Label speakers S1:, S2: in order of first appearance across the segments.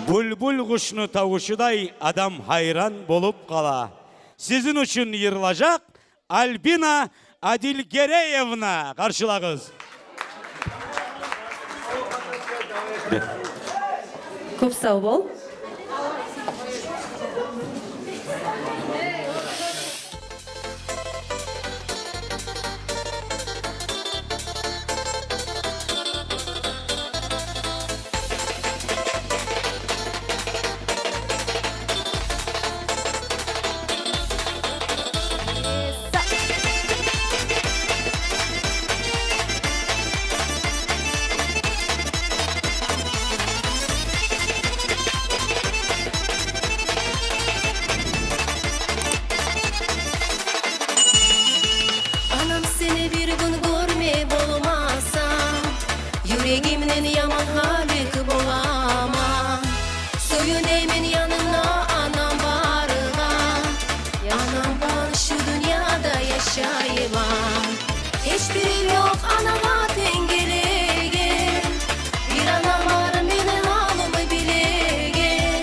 S1: Bulbul kuşunu tavuşuday adam hayran bolup kala. Sizin için yırılacak Albina Adilgereyevna karşılağız.
S2: Çok sağ ol.
S3: Yüreğimden yaman halik bolama. Suyun emin yanına anam varığa. Anam var şu dünyada yaşayıvam. Hiçbir yok anama tengelege. Bir anam var benim halımı bilege.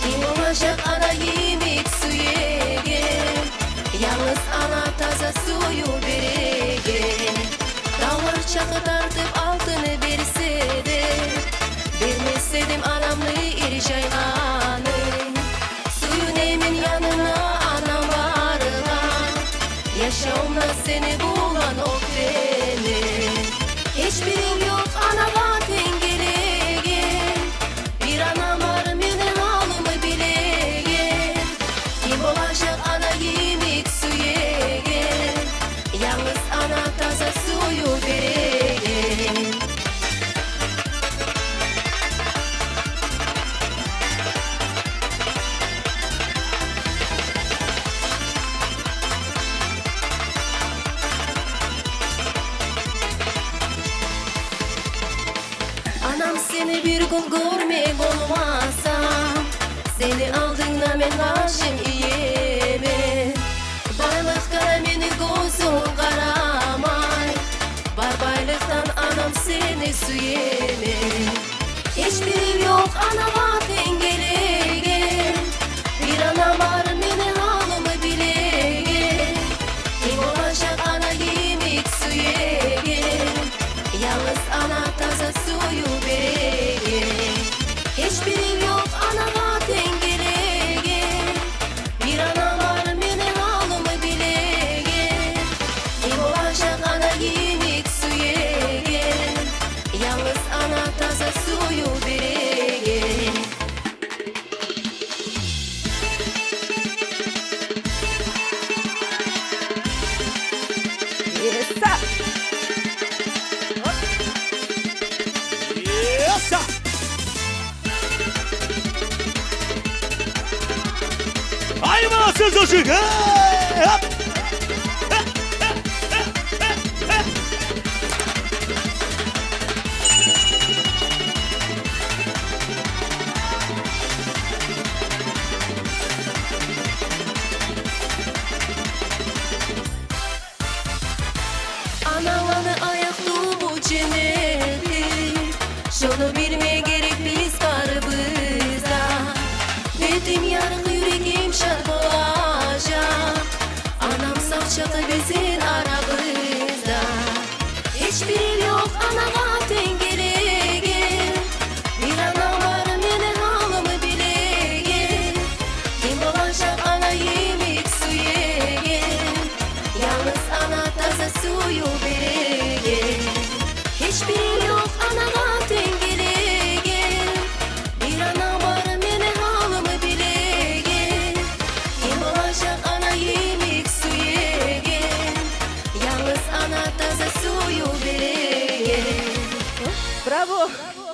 S3: Kim olacak ana yemek suyege. Yalnız ana taza suyu berege. Dağlar çakı tartıp altını berse de bilmeseydim anamlı irjayganı. Suyun emin yanına anam varığa. Yaşamda seni bulan o beni. Hiçbirim yok anama tengelege. Bir anam var benim halımı bilege. Kim olacak ana yemek suyege. Yalnız ana taza suyu verir. Anam seni bir gün görmek olmazsa, seni aldığında men başım iyiyim. Varlıkta beni gözüm karamay. Barbaylıktan anam seni suyemi. Hiçbir yok anama tengelege. Bir anam var benim halımı bilege. Kim olacak ana yemek suyege. Yalnız ana taza suyu berege. Hiçbir yok anama tengelege. Bir anam var benim halımı bilege. Kim olacak ana yemek suyege. Yalnız ana taza suyu berege.
S1: Yasa. Hayvansız ışık.
S3: Analarını ayaklı bu cenneti. Şunu bilmeye gerek biz karımıza. Dedim yarın yüreğim şart olacak. Anam saf çatı bizim aramızda. Hiçbir yok ana